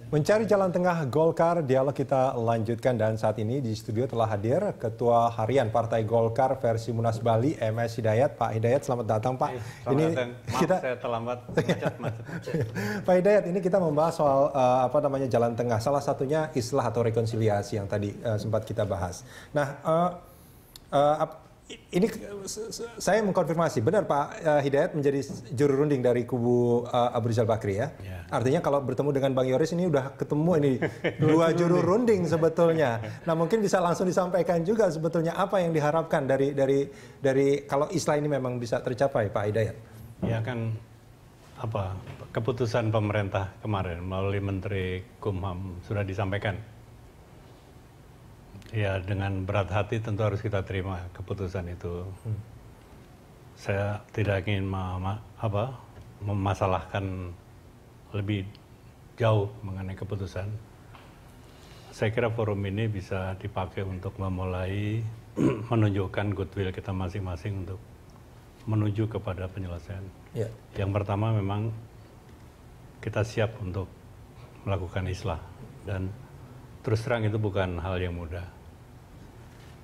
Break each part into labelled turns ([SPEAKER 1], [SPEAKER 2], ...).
[SPEAKER 1] Mencari jalan tengah Golkar, dialog kita lanjutkan dan saat ini di studio telah hadir Ketua Harian Partai Golkar versi Munas Bali, MS Hidayat. Pak Hidayat, selamat datang Pak.
[SPEAKER 2] Selamat datang. Maaf, saya terlambat. Macet.
[SPEAKER 1] Pak Hidayat, ini kita membahas soal jalan tengah. Salah satunya islah atau rekonsiliasi yang tadi sempat kita bahas. Nah, ini saya mengkonfirmasi, benar Pak Hidayat menjadi juru runding dari kubu Abu Rizal Bakri ya? Ya. Artinya kalau bertemu dengan Bang Yoris ini udah ketemu ini dua juru runding sebetulnya. Nah mungkin bisa langsung disampaikan juga sebetulnya apa yang diharapkan dari kalau islah ini memang bisa tercapai Pak Hidayat?
[SPEAKER 2] Ya kan keputusan pemerintah kemarin melalui Menteri Kumham sudah disampaikan. Ya dengan berat hati tentu harus kita terima keputusan itu. Saya tidak ingin memasalahkan lebih jauh mengenai keputusan. Saya kira forum ini bisa dipakai untuk memulai menunjukkan goodwill kita masing-masing untuk menuju kepada penyelesaian. Yeah. Yang pertama memang kita siap untuk melakukan islah dan terus terang itu bukan hal yang mudah.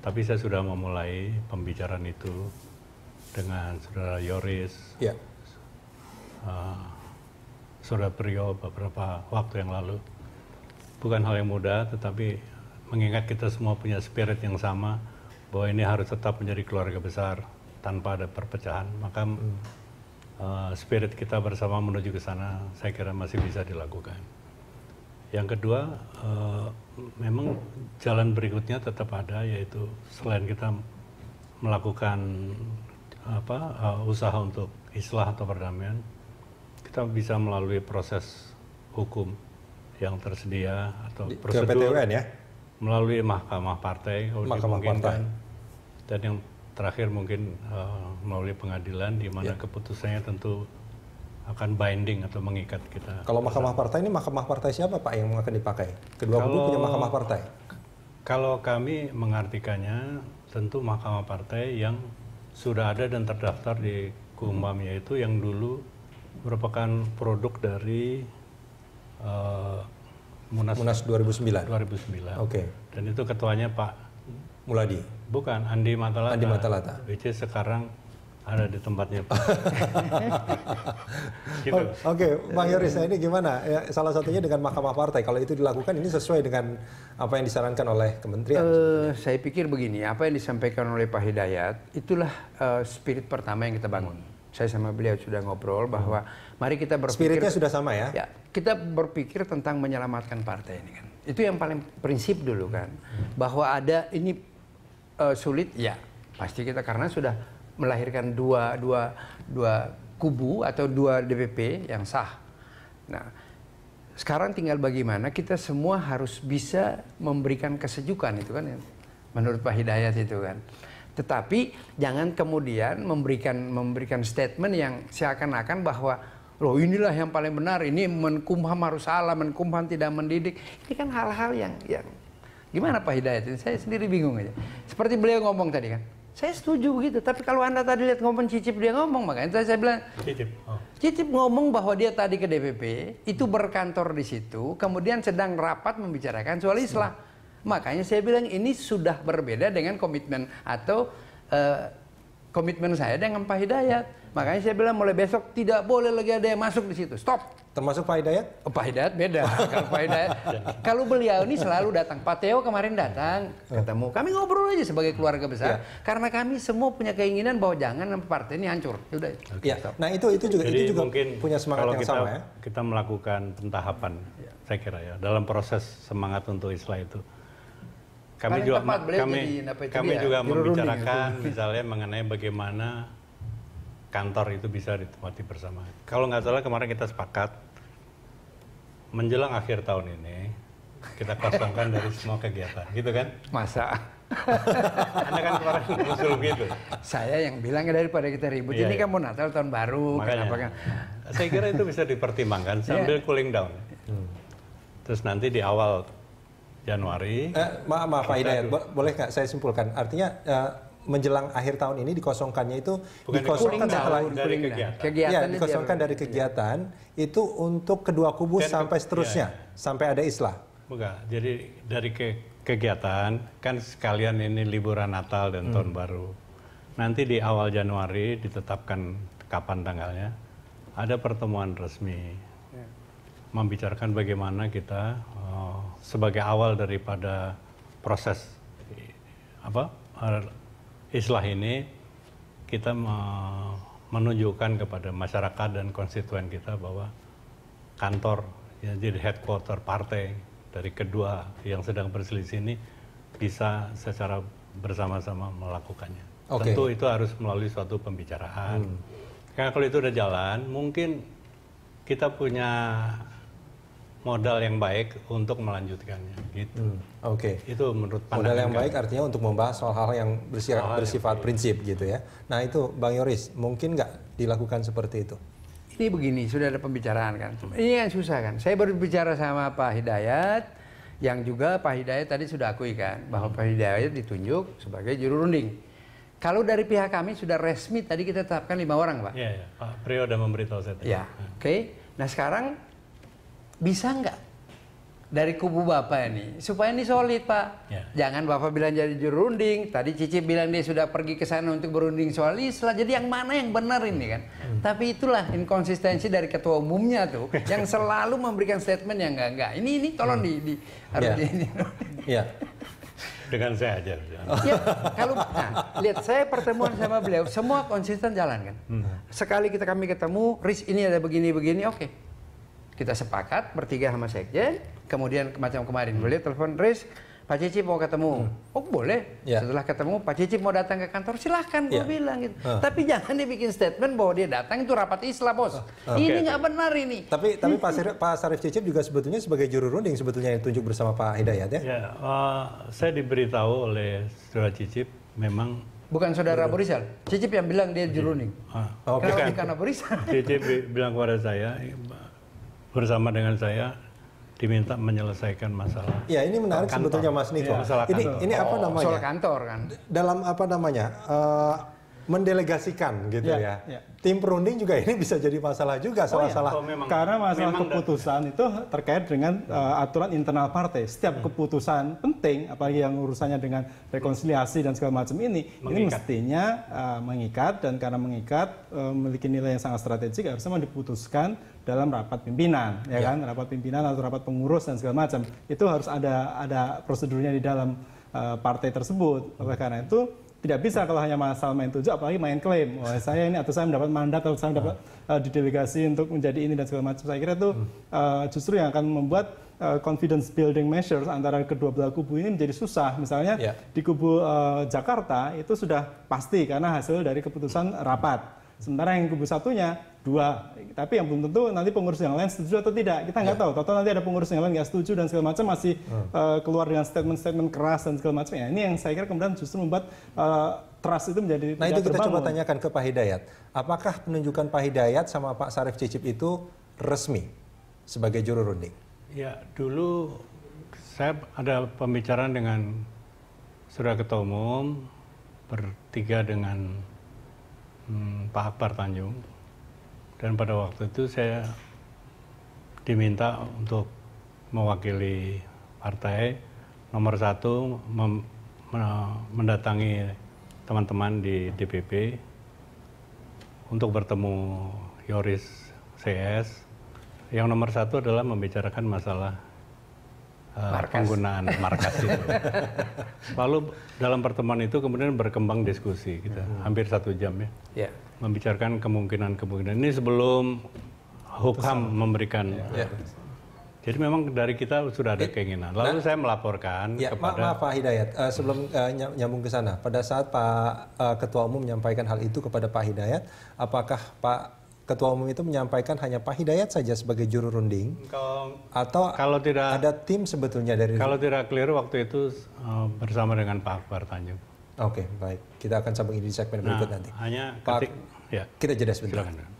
[SPEAKER 2] Tapi saya sudah memulai pembicaraan itu dengan Saudara Yoris, Saudara Priyo beberapa waktu yang lalu. Bukan hal yang mudah, tetapi mengingat kita semua punya spirit yang sama, bahwa ini harus tetap menjadi keluarga besar tanpa ada perpecahan, maka spirit kita bersama menuju ke sana, saya kira masih bisa dilakukan. Yang kedua, memang jalan berikutnya tetap ada, yaitu selain kita melakukan usaha untuk islah atau perdamaian, kita bisa melalui proses hukum yang tersedia atau prosedur
[SPEAKER 1] PTUN, ya?
[SPEAKER 2] Melalui mahkamah partai,
[SPEAKER 1] mahkamah partai.
[SPEAKER 2] Dan yang terakhir mungkin melalui pengadilan, di mana keputusannya tentu akan binding atau mengikat kita.
[SPEAKER 1] Kalau mahkamah partai ini mahkamah partai siapa Pak yang akan dipakai? Kedua kubu punya mahkamah partai?
[SPEAKER 2] Kalau kami mengartikannya tentu mahkamah partai yang sudah ada dan terdaftar di Kumham, yaitu yang dulu merupakan produk dari
[SPEAKER 1] Munas 2009.
[SPEAKER 2] 2009.
[SPEAKER 1] Oke. Dan
[SPEAKER 2] itu ketuanya Pak
[SPEAKER 1] Muladi.
[SPEAKER 2] Bukan, Andi Matalata.
[SPEAKER 1] Andi Matalata.
[SPEAKER 2] Which is sekarang ada di tempatnya Pak.
[SPEAKER 1] Gitu. Oke, Bang Yoris, ini gimana? Ya, salah satunya dengan mahkamah partai. Kalau itu dilakukan, ini sesuai dengan apa yang disarankan oleh kementerian?
[SPEAKER 3] Saya pikir begini, apa yang disampaikan oleh Pak Hidayat, itulah spirit pertama yang kita bangun. Saya sama beliau sudah ngobrol bahwa mari kita berpikir...
[SPEAKER 1] Spiritnya sudah sama ya?
[SPEAKER 3] Ya, kita berpikir tentang menyelamatkan partai ini kan. Itu yang paling prinsip dulu kan. Bahwa ada ini sulit, ya pasti kita karena sudah melahirkan dua kubu atau dua DPP yang sah. Nah, sekarang tinggal bagaimana kita semua harus bisa memberikan kesejukan itu kan, menurut Pak Hidayat itu kan. Tetapi jangan kemudian memberikan statement yang seakan-akan bahwa loh inilah yang paling benar, ini Menkumham harus salah, Menkumham tidak mendidik. Ini kan hal-hal yang gimana Pak Hidayat? Saya sendiri bingung aja. Seperti beliau ngomong tadi kan. Saya setuju begitu, tapi kalau Anda tadi lihat ngomong Cicip dia ngomong, makanya saya bilang Cicip ngomong bahwa dia tadi ke DPP, itu berkantor di situ, kemudian sedang rapat membicarakan soal islah. Makanya saya bilang ini sudah berbeda dengan komitmen atau komitmen saya dengan Pak Hidayat. Makanya saya bilang mulai besok tidak boleh lagi ada yang masuk di situ, stop.
[SPEAKER 1] Termasuk Pak Hidayat?
[SPEAKER 3] Pak Hidayat beda. Kalau Pak Hidayat, kalau beliau ini selalu datang. Pak Teo kemarin datang, ketemu. Kami ngobrol aja sebagai keluarga besar. Karena kami semua punya keinginan bahwa jangan partai ini hancur. Udah.
[SPEAKER 1] Ya. Nah itu juga
[SPEAKER 2] mungkin
[SPEAKER 1] punya semangat yang sama ya.
[SPEAKER 2] Kita melakukan pentahapan, saya kira ya, dalam proses semangat untuk islah itu. Kami juga membicarakan misalnya mengenai bagaimana kantor itu bisa ditempati bersama. Kalau nggak salah kemarin kita sepakat menjelang akhir tahun ini kita kosongkan dari semua kegiatan, gitu kan?
[SPEAKER 3] Masa?
[SPEAKER 2] Anda kan kemarin usul gitu.
[SPEAKER 3] Saya yang bilang daripada kita ribut, ini kan mau Natal tahun baru.
[SPEAKER 2] Makanya, kan? Saya kira itu bisa dipertimbangkan sambil cooling down. Terus nanti di awal Januari.
[SPEAKER 1] Maaf Pak Hidayat, boleh nggak saya simpulkan? Artinya menjelang akhir tahun ini dikosongkannya itu
[SPEAKER 2] Bukan
[SPEAKER 1] dikosongkan setelah
[SPEAKER 2] dari kegiatan.
[SPEAKER 1] ya, dikosongkan dari kegiatan itu untuk kedua kubu
[SPEAKER 2] Dan
[SPEAKER 1] sampai seterusnya, sampai ada islah.
[SPEAKER 2] Bukan, jadi dari kegiatan kan sekalian ini liburan Natal dan Tahun Baru. Nanti di awal Januari ditetapkan kapan tanggalnya, ada pertemuan resmi membicarakan bagaimana kita sebagai awal daripada proses islah ini, kita menunjukkan kepada masyarakat dan konstituen kita bahwa kantor, ya, jadi headquarter partai dari kedua yang sedang berselisih ini bisa secara bersama-sama melakukannya. Tentu itu harus melalui suatu pembicaraan. Karena kalau itu udah jalan, mungkin kita punya modal yang baik untuk melanjutkannya, gitu. Itu menurut pandangan
[SPEAKER 1] modal yang baik artinya untuk membahas hal-hal yang bersifat prinsip gitu ya. Nah itu Bang Yoris, mungkin nggak dilakukan seperti itu?
[SPEAKER 3] Ini begini, sudah ada pembicaraan kan. Ini yang susah kan. Saya baru bicara sama Pak Hidayat, yang juga Pak Hidayat tadi sudah akui kan, bahwa Pak Hidayat ditunjuk sebagai juru runding. Kalau dari pihak kami sudah resmi, tadi kita tetapkan 5 orang Pak.
[SPEAKER 2] Iya, Pak Priyo sudah memberitahu saya tadi.
[SPEAKER 3] Ya, oke. Nah sekarang bisa nggak dari kubu Bapak ini supaya ini solid Pak?
[SPEAKER 2] Ya.
[SPEAKER 3] Jangan Bapak bilang jadi juru runding. Tadi Cicip bilang dia sudah pergi ke sana untuk berunding soal islah. Jadi yang mana yang benar ini kan? Tapi itulah inkonsistensi dari ketua umumnya tuh yang selalu memberikan statement yang enggak. Ini tolong harus ini.
[SPEAKER 1] Iya.
[SPEAKER 2] Dengan saya aja.
[SPEAKER 3] Ya, kalau lihat saya pertemuan sama beliau semua konsisten jalan kan. Sekali kami ketemu, Riz ini ada begini-begini, oke. Kita sepakat bertiga sama sekjen, kemudian macam kemarin beliau telepon Riz, Pak Cicip mau ketemu. Oh boleh. Setelah ketemu Pak Cicip mau datang ke kantor, silahkan gue bilang gitu. Tapi jangan dibikin statement bahwa dia datang itu rapat islah bos. Ini nggak benar ini.
[SPEAKER 1] Tapi Pak Sarif Cicip juga sebetulnya sebagai juru runding sebetulnya yang tunjuk bersama Pak Hidayat ya?
[SPEAKER 2] Ya, saya diberitahu oleh saudara Cicip memang.
[SPEAKER 3] Bukan saudara Abu Rizal. Cicip yang bilang dia juru runding. Kenapa bukan Abu Rizal?
[SPEAKER 2] Cicip bilang kepada saya bersama dengan saya diminta menyelesaikan masalah.
[SPEAKER 1] Ya ini menarik sebetulnya Mas Niko. Ini apa namanya?
[SPEAKER 3] Soal kantor kan.
[SPEAKER 1] Dalam apa namanya? Mendelegasikan gitu ya. Tim perunding juga ini bisa jadi masalah juga salah-salah.
[SPEAKER 4] Karena masalah keputusan itu terkait dengan aturan internal partai. Setiap keputusan penting, apalagi yang urusannya dengan rekonsiliasi dan segala macam ini mestinya mengikat, dan karena mengikat memiliki nilai yang sangat strategik, harusnya diputuskan dalam rapat pimpinan, ya kan, rapat pimpinan atau rapat pengurus dan segala macam. Itu harus ada prosedurnya di dalam partai tersebut. Oleh karena itu tidak bisa kalau hanya masalah main tujuh, apalagi main klaim. Wah saya ini atau saya mendapat mandat atau saya mendapat didelegasi untuk menjadi ini dan segala macam. Saya kira itu justru yang akan membuat confidence building measures antara kedua belah kubu ini menjadi susah. Misalnya di kubu Jakarta itu sudah pasti karena hasil dari keputusan rapat. Sementara yang kubu satunya 2, tapi yang belum tentu nanti pengurus yang lain setuju atau tidak, kita nggak tahu. Atau nanti ada pengurus yang lain nggak setuju dan segala macam, masih keluar dengan statement-statement keras dan segala macam. Ya, ini yang saya kira kemudian justru membuat trust itu menjadi
[SPEAKER 1] Nah itu kita coba tanyakan ke Pak Hidayat, apakah penunjukan Pak Hidayat sama Pak Sarif Cicip itu resmi sebagai juru runding?
[SPEAKER 2] Ya dulu saya ada pembicaraan dengan saudara ketua umum bertiga dengan Pak Akbar Tanjung, dan pada waktu itu saya diminta untuk mewakili partai nomor 1 mendatangi teman-teman di DPP untuk bertemu Yoris CS. Yang nomor 1 adalah membicarakan masalah penggunaan markas itu. Lalu dalam pertemuan itu kemudian berkembang diskusi kita hampir 1 jam ya. Membicarakan kemungkinan-kemungkinan ini sebelum Hukum memberikan. Jadi memang dari kita sudah ada keinginan. Lalu saya melaporkan kepada
[SPEAKER 1] Maaf Pak Hidayat, sebelum nyambung ke sana, pada saat Pak Ketua Umum menyampaikan hal itu kepada Pak Hidayat, apakah Pak Ketua Umum itu menyampaikan hanya Pak Hidayat saja sebagai juru runding, atau
[SPEAKER 2] kalau tidak
[SPEAKER 1] ada tim sebetulnya dari?
[SPEAKER 2] Kalau tidak clear waktu itu bersama dengan Pak Akbar Tanjung.
[SPEAKER 1] Oke, baik. Kita akan sambung ini di segmen berikut nanti.
[SPEAKER 2] Hanya
[SPEAKER 1] Pak, kita jeda sebentar.
[SPEAKER 2] Silakan.